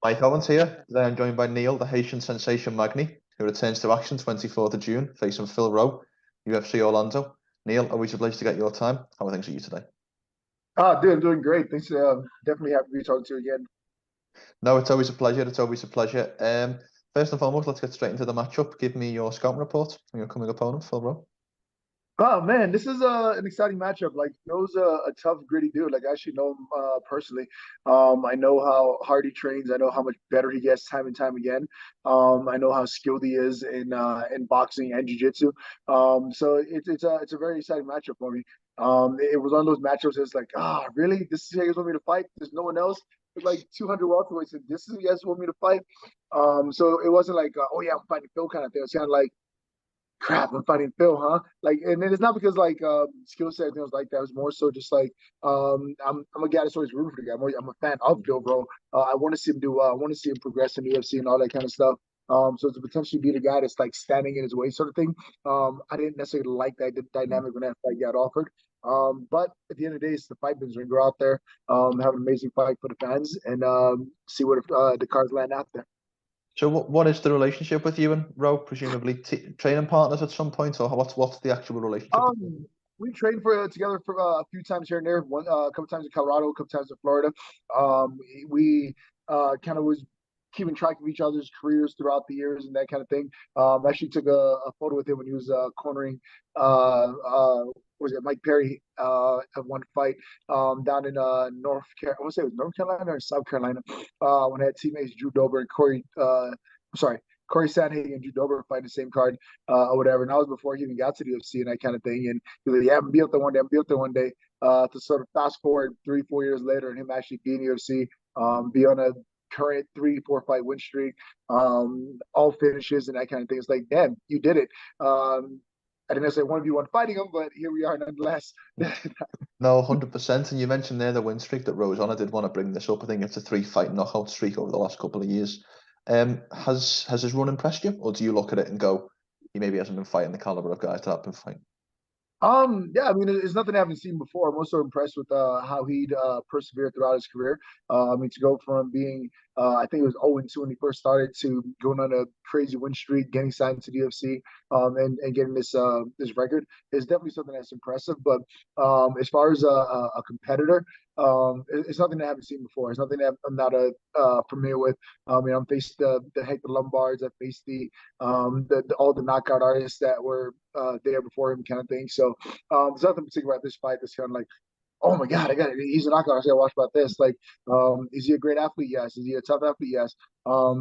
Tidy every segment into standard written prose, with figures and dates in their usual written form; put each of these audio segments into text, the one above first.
Mike Owens here. Today I'm joined by Neil, the Haitian sensation Magny, who returns to action 24th of June, facing Phil Rowe, UFC Orlando. Neil, always a pleasure to get your time. How are things with you today? Dude, I'm doing great. Thanks. Definitely happy to be talking to you again. No, it's always a pleasure. It's always a pleasure. First and foremost, let's get straight into the matchup. Give me your scouting report on your coming opponent, Phil Rowe. Oh man, this is an exciting matchup. Like, Phil's a tough, gritty dude. Like, I actually know him personally. I know how hard he trains. I know how much better he gets time and time again. I know how skilled he is in boxing and jiu-jitsu. So it's a very exciting matchup for me. It was one of those matchups that's like, really? This is who you guys want me to fight? There's no one else. It's like 200 welterweights, and this is who you guys want me to fight. So it wasn't like, oh yeah, I'm fighting Phil kind of thing. It's kind of like, crap, I'm fighting Phil, huh? Like, and then it's not because like skill set and things like that. It's more so just like I'm a guy that's always rooting for the guy. I'm a fan of Phil, bro. I want to see him do. I want to see him progress in the UFC and all that kind of stuff. So to potentially be the guy that's like standing in his way, sort of thing. I didn't necessarily like that dynamic when that fight got offered. But at the end of the day, it's the fight business. Go out there, have an amazing fight for the fans, and see what the cards land out there. So what is the relationship with you and Rowe? Presumably training partners at some point, or what's the actual relationship? We trained together for a few times here and there. A couple times in Colorado, a couple times in Florida. We kind of was keeping track of each other's careers throughout the years and that kind of thing. Actually took a photo with him when he was cornering was it Mike Perry at one fight down in North Carolina. I want to say it was North Carolina or South Carolina when I had teammates Drew Dober and Corey. Sorry, Corey Sandhagen and Drew Dober fighting the same card or whatever. And that was before he even got to the UFC and that kind of thing. And he was like, yeah, I'm be up there one day. I'm be up there one day. To sort of fast forward 3-4 years later and him actually being UFC, be on a current 3-4 fight win streak, all finishes and that kind of thing. It's like, damn, you did it. I didn't necessarily want to be one fighting him, but here we are nonetheless. No, 100%. And you mentioned there the win streak that Rowe's on. I did want to bring this up. I think it's a 3-fight knockout streak over the last couple of years. Has his run impressed you, or do you look at it and go, he maybe hasn't been fighting the caliber of guys that have been fighting? Yeah, I mean, it's nothing I haven't seen before. I'm also impressed with how he'd persevered throughout his career. I mean, to go from being, I think it was 0-2 when he first started, to going on a crazy win streak, getting signed to the UFC, and getting this record is definitely something that's impressive. But as far as a competitor, it's nothing that I haven't seen before. It's nothing that I'm not familiar with. I mean, I'm faced the Hector Lombards. I faced all the knockout artists that were there before him, kind of thing. So there's nothing particular about this fight that's kind of like, oh my God, he's a knockout artist. I gotta watch about this. Like, is he a great athlete? Yes. Is he a tough athlete? Yes.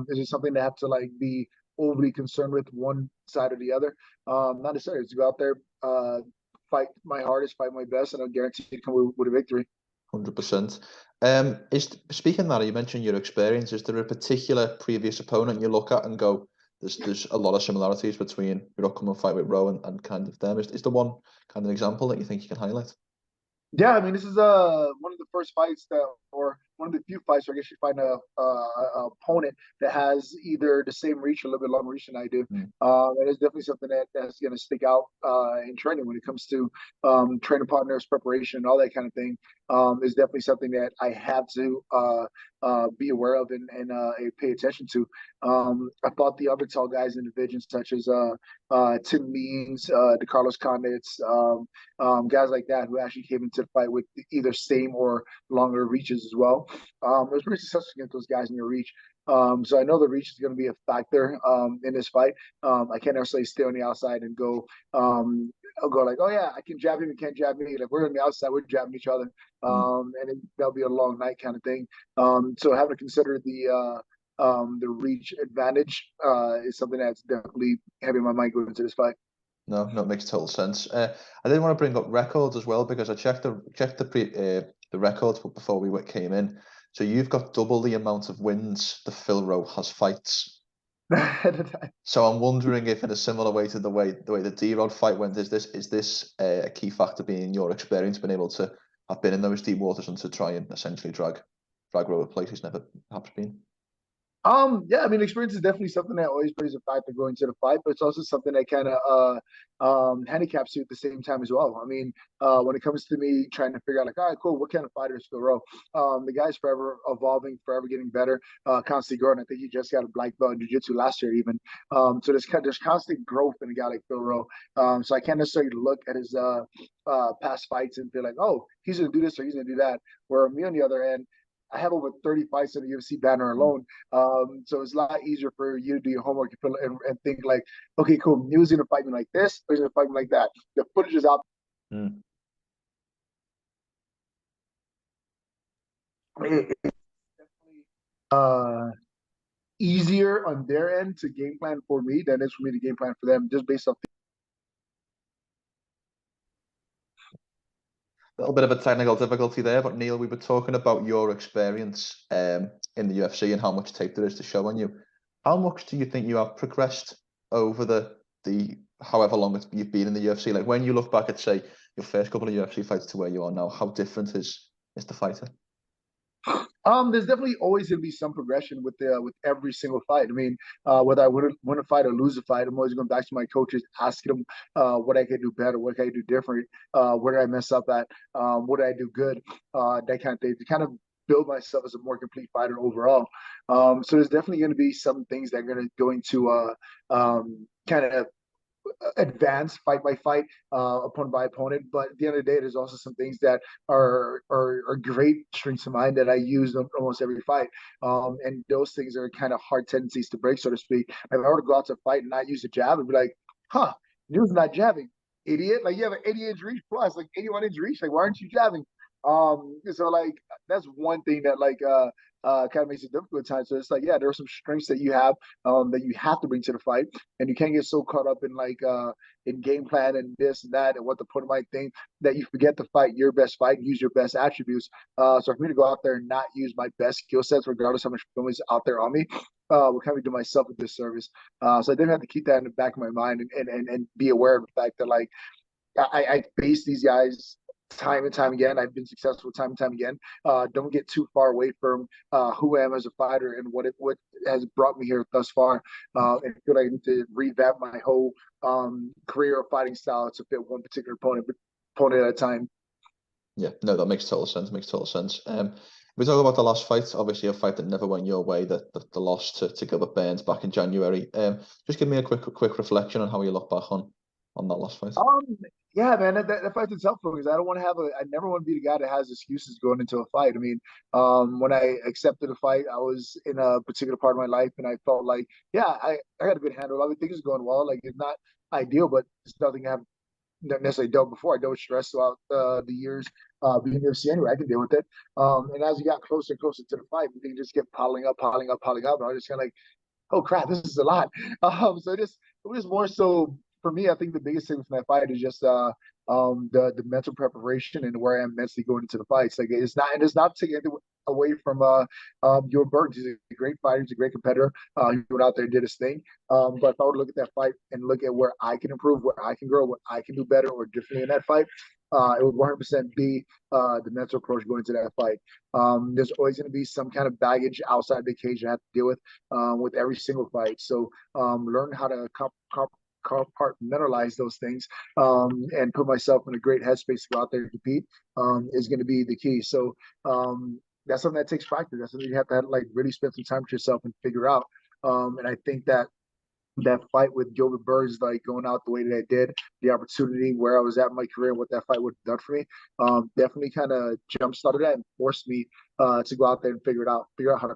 Is it something to have to like be overly concerned with one side or the other? Not necessarily. It's to go out there, fight my hardest, fight my best, and I'm guaranteed to come with a victory. 100%. Speaking of that, you mentioned your experience. Is there a particular previous opponent you look at and go, there's a lot of similarities between your upcoming fight with Rowe and kind of them? Is there one kind of example that you think you can highlight? Yeah, I mean, this is one of the first fights that, or one of the few fights where I guess you find a opponent that has either the same reach or a little bit longer reach than I do. And it's definitely something that's going to stick out in training when it comes to training partners, preparation, and all that kind of thing. Is definitely something that I have to be aware of and pay attention to. I fought the other tall guys in the division, such as Tim Means, the Carlos Condits, guys like that who actually came into the fight with either same or longer reaches as well. It was pretty successful against those guys in your reach. So I know the reach is going to be a factor in this fight. I can't necessarily stay on the outside and go. I'll go like, oh yeah, I can jab him, he can't jab me. Like, we're on the outside, we're jabbing each other, and that'll be a long night kind of thing. So having to consider the reach advantage is something that's definitely having my mind going into this fight. No, it makes total sense. I did want to bring up records as well, because I checked the records before we came in. So you've got double the amount of wins that Phil Rowe has fights. So I'm wondering if, in a similar way to the way the D-Rod fight went, is this a key factor, being your experience, being able to have been in those deep waters and to try and essentially drag Rowe a place he's never perhaps been? Yeah, I mean, experience is definitely something that always plays a factor going to the fight, but it's also something that kind of handicaps you at the same time as well. I mean, when it comes to me trying to figure out like, all right, cool, what kind of fighter is Phil Rowe? The guy's forever evolving, forever getting better, constantly growing. I think he just got a black belt in jiu-jitsu last year, even. So there's constant growth in a guy like Phil Rowe. So I can't necessarily look at his past fights and feel like, oh, he's gonna do this or he's gonna do that. Where me on the other end, I have over 30 fights in the UFC banner alone. So it's a lot easier for you to do your homework and think like, okay, cool. He was going to fight me like this, or he's going to fight me like that. The footage is out. Mm. It's definitely easier on their end to game plan for me than it is for me to game plan for them, just based off. A little bit of a technical difficulty there, but Neil, we were talking about your experience in the UFC and how much tape there is to show on you. How much do you think you have progressed over the however long you've been in the UFC? Like when you look back at, say, your first couple of UFC fights to where you are now, how different is the fighter? There's definitely always going to be some progression with every single fight. I mean, whether I win a fight or lose a fight, I'm always going back to my coaches, asking them what I can do better, what can I do different, where did I mess up at, what did I do good, that kind of thing, to kind of build myself as a more complete fighter overall. So there's definitely going to be some things that are going to kind of advance fight by fight, opponent by opponent. But at the end of the day, there's also some things that are great strengths of mine that I use in almost every fight. And those things are kind of hard tendencies to break, so to speak. If I were to go out to fight and not use a jab, I'd be like, huh, you're not jabbing, idiot. Like you have an 80-inch reach plus, like 81-inch reach. Like, why aren't you jabbing? So like that's one thing that like kind of makes it difficult at times. So it's like, yeah, there are some strengths that you have that you have to bring to the fight, and you can't get so caught up in like in game plan and this and that and what the opponent might think that you forget to fight your best fight and use your best attributes. So for me to go out there and not use my best skill sets, regardless how much film is out there on me, will kind of do myself a disservice. So I didn't have to keep that in the back of my mind and be aware of the fact that like I face these guys time and time again. I've been successful time and time again. Don't get too far away from who I am as a fighter and what has brought me here thus far. And I feel like I need to revamp my whole career of fighting style to fit one particular opponent at a time. Yeah, no, that makes total sense. Makes total sense. We talk about the last fight, obviously a fight that never went your way, the loss to Gilbert Burns back in January. Just give me a quick reflection on how you look back on that last fight. Yeah, man, that fight's itself for me because I don't want to I never want to be the guy that has excuses going into a fight. I mean, when I accepted a fight, I was in a particular part of my life and I felt like, yeah, I got a good handle. Everything is going well. Like it's not ideal, but it's nothing I have not necessarily dealt before. I dealt with stress throughout the years being in the UFC anyway. I can deal with it. And as we got closer and closer to the fight, things just kept piling up, piling up, piling up. And I was just kind of like, oh crap, this is a lot. So it was more so for me. I think the biggest thing from that fight is just the mental preparation and where I am mentally going into the fights. Like it's not taking anything away from Gilbert Burns. He's a great fighter. He's a great competitor. He went out there and did his thing. But if I were to look at that fight and look at where I can improve, where I can grow, what I can do better or differently in that fight, it would 100% be the mental approach going into that fight. There's always going to be some kind of baggage outside the cage I have to deal with every single fight. So learn how to compartmentalize those things and put myself in a great headspace to go out there and compete is going to be the key. So that's something that takes practice. That's something you have to like really spend some time with yourself and figure out. And I think that fight with Gilbert Burns, like going out the way that I did, the opportunity where I was at in my career, what that fight would have done for me, definitely kind of jump started that and forced me to go out there and figure out how to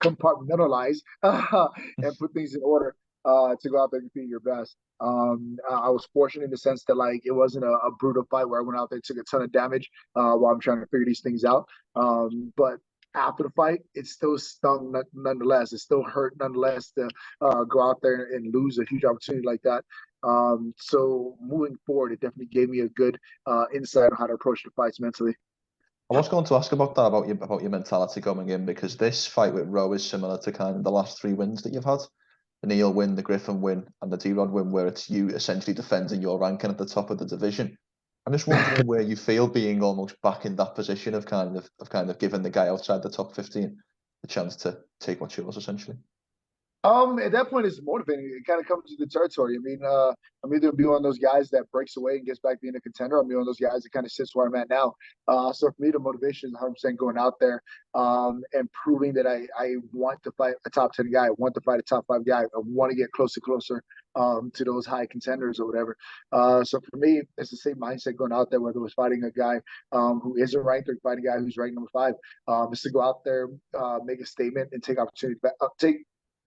compartmentalize and put things in order to go out there and be your best. I was fortunate in the sense that like it wasn't a brutal fight where I went out there and took a ton of damage while I'm trying to figure these things out. But after the fight, it still stung nonetheless. It still hurt nonetheless to go out there and lose a huge opportunity like that. So moving forward, it definitely gave me a good insight on how to approach the fights mentally. I was going to ask about that, about your mentality coming in, because this fight with Rowe is similar to kind of the last three wins that you've had. The Neil win, the Griffin win, and the D-Rod win, where it's you essentially defending your ranking at the top of the division. I'm just wondering where you feel being almost back in that position of kind of giving the guy outside the top 15. the chance to take what's yours, essentially? At that point, it's motivating. It kind of comes to the territory. I mean, I'm either be one of those guys that breaks away and gets back being a contender. I'm one of those guys that kind of sits where I'm at now. So for me, the motivation is 100% going out there and proving that I want to fight a top 10 guy. I want to fight a top 5 guy. I want to get closer to those high contenders or whatever. So for me, it's the same mindset going out there, whether it was fighting a guy who isn't ranked or fighting a guy who's ranked number 5. Is to go out there, make a statement, and take opportunity, take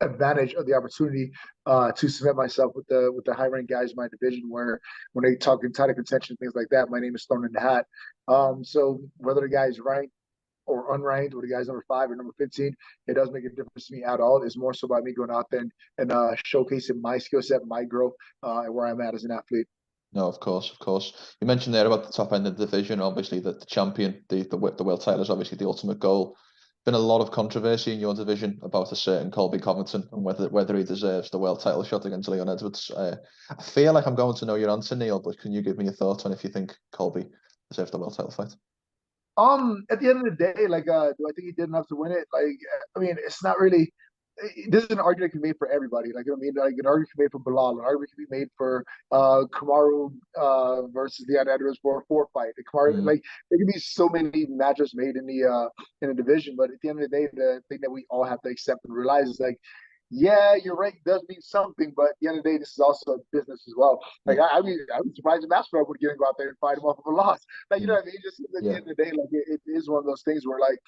advantage of the opportunity to cement myself with the high ranked guys in my division, where when they talk in title contention, things like that, my name is thrown in the hat. So whether the guy's ranked or unranked, or the guy's number 5 or number 15, it doesn't make a difference to me at all. It's more so about me going out there and showcasing my skill set, my growth, and where I'm at as an athlete. No, of course, of course. You mentioned there about the top end of the division. Obviously, the champion, the world title is obviously the ultimate goal. Been a lot of controversy in your division about a certain Colby Covington and whether he deserves the world title shot against Leonedwards. I feel like I'm going to know your answer, Neil, but can you give me your thoughts on if you think Colby deserves the world title fight? At the end of the day, like, do I think he did enough to win it? Like, I mean, it's not really. This is an argument can be made for everybody. Like, I mean, like an argument can be made for Bilal, an argument can be made for Kamaru versus Leonedwards for a 4 fight. Kamaru, like, there can be so many matchups made in the division, but at the end of the day, the thing that we all have to accept and realize is like, yeah, your rank does mean something, but at the end of the day, this is also a business as well. Like, I mean, I was surprised if Masvidal would get to go out there and fight him off of a loss. Like, you know what I mean? Just at the end of the day, like, it is one of those things where, like,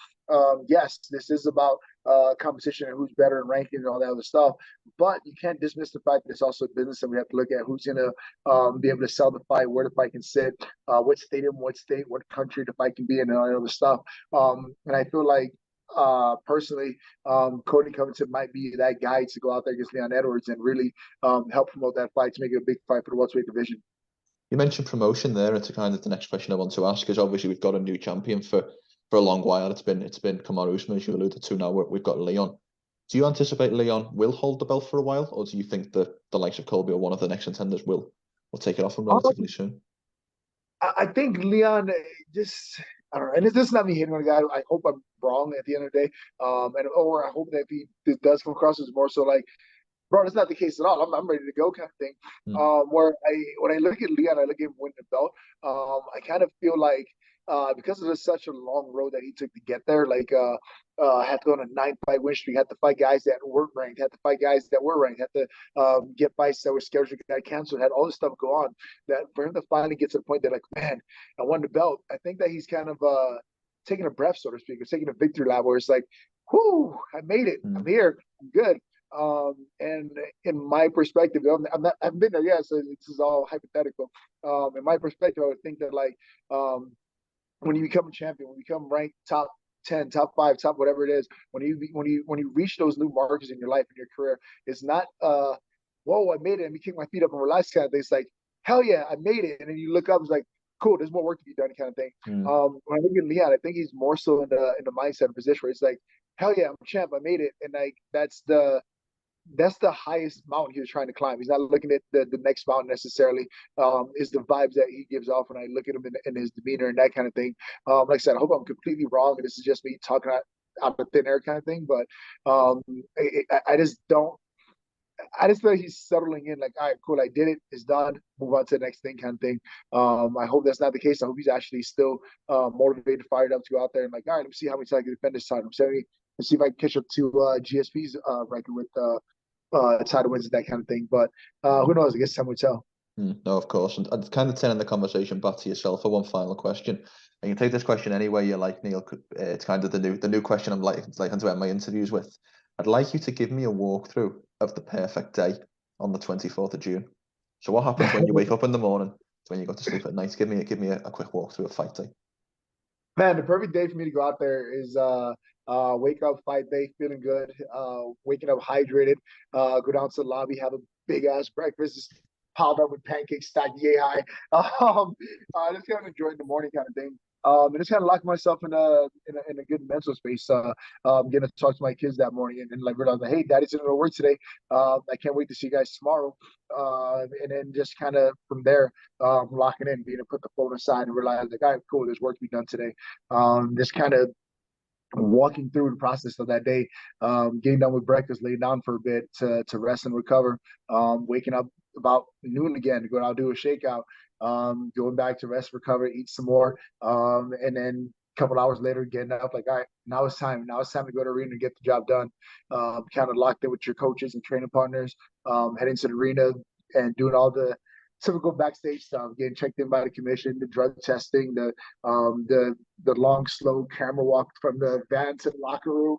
yes, this is about competition and who's better in ranking and all that other stuff, but you can't dismiss the fact that it's also a business, and we have to look at who's going to be able to sell the fight, where the fight can sit, what stadium, what state, what country the fight can be in, and all that other stuff. And I feel like, personally, Cody Covington might be that guy to go out there against Leonedwards and really help promote that fight to make it a big fight for the welterweight division. You mentioned promotion there, and to kind of the next question I want to ask is obviously we've got a new champion for a long while. It's been kamaruusman, as you alluded to. Now we've got Leon. Do you anticipate Leon will hold the belt for a while, or do you think that the likes of Colby or one of the next contenders will take it off him relatively soon? I think Leon just, I don't know, and this is not me hitting on a guy. I hope I'm wrong at the end of the day, or I hope that if he does come across as more so like, bro, that's not the case at all. I'm ready to go kind of thing. Where when I look at Leon, I look at him winning the belt. I kind of feel like because of such a long road that he took to get there, like had to go on a 9-fight win streak, had to fight guys that weren't ranked, had to fight guys that were ranked, had to get fights that were scheduled, got canceled, had all this stuff go on. That for him to finally get to the point that, like, man, I won the belt. I think that he's kind of taking a breath, so to speak, or taking a victory lap, where it's like, whoo, I made it. I'm here. I'm good. And in my perspective, I haven't been there yet, so this is all hypothetical. In my perspective, I would think that, like, when you become a champion, when you become ranked top 10, top 5, top whatever it is, when you reach those new markers in your life and your career, it's not whoa, I made it, and me kick my feet up and relax kind of thing. It's like, hell yeah, I made it. And then you look up, it's like, cool, there's more work to be done kind of thing. When I look at Leon, I think he's more so in the mindset and position where it's like, hell yeah, I'm a champ, I made it. And like that's the highest mountain he was trying to climb. He's not looking at the next mountain necessarily. Is the vibes that he gives off when I look at him in his demeanor and that kind of thing. Like I said, I hope I'm completely wrong, and this is just me talking out of thin air kind of thing. But I just don't. I just feel like he's settling in. Like, all right, cool, I did it. It's done. Move on to the next thing, kind of thing. I hope that's not the case. I hope he's actually still motivated, fired up to go out there and like, all right, let me see how many times I can defend this title. Let's see if I can catch up to GSP's record with title wins and that kind of thing. But who knows? I guess time will tell. No, of course. And I'd kind of turning the conversation back to yourself for one final question. And you can take this question any way you like, Neil. It's kind of the new question I'm like to end my interviews with. I'd like you to give me a walkthrough of the perfect day on the 24th of June. So what happens when you wake up in the morning, when you go to sleep at night? Give me a quick walkthrough of fight day. Man, the perfect day for me to go out there is wake up, fight day, feeling good, waking up hydrated, go down to the lobby, have a big ass breakfast, just piled up with pancakes stacked yay high. Just kind of enjoying the morning kind of thing. And just kind of lock myself in a good mental space. Getting to talk to my kids that morning and like realize, like, hey, Daddy's gonna go to work today. I can't wait to see you guys tomorrow. And then just kind of from there, locking in, being able to put the phone aside and realize, like, all right, cool, there's work to be done today. Just kind of walking through the process of that day, getting done with breakfast, laying down for a bit to rest and recover, waking up about noon again to go out do a shakeout, going back to rest, recover, eat some more, and then a couple hours later getting up like, all right, now it's time to go to arena and get the job done. Kind of locked in with your coaches and training partners, heading to the arena and doing all the typical backstage stuff, getting checked in by the commission, the drug testing, the long, slow camera walk from the van to the locker room,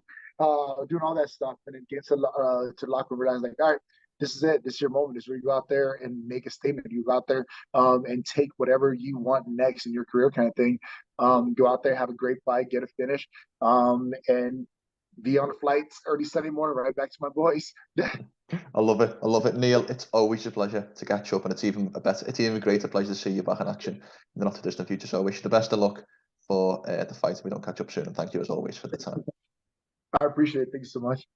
doing all that stuff, and then get to the locker room, realize like, all right, this is it. This is your moment. This is where you go out there and make a statement. You go out there and take whatever you want next in your career, kind of thing. Go out there, have a great fight, get a finish, and be on the flights early Sunday morning, right back to my boys. I love it. I love it, Neil. It's always a pleasure to catch up, and it's even a greater pleasure to see you back in action in the not too distant future. So I wish you the best of luck for the fight. We don't catch up soon, and thank you as always for the time. I appreciate it. Thank you so much.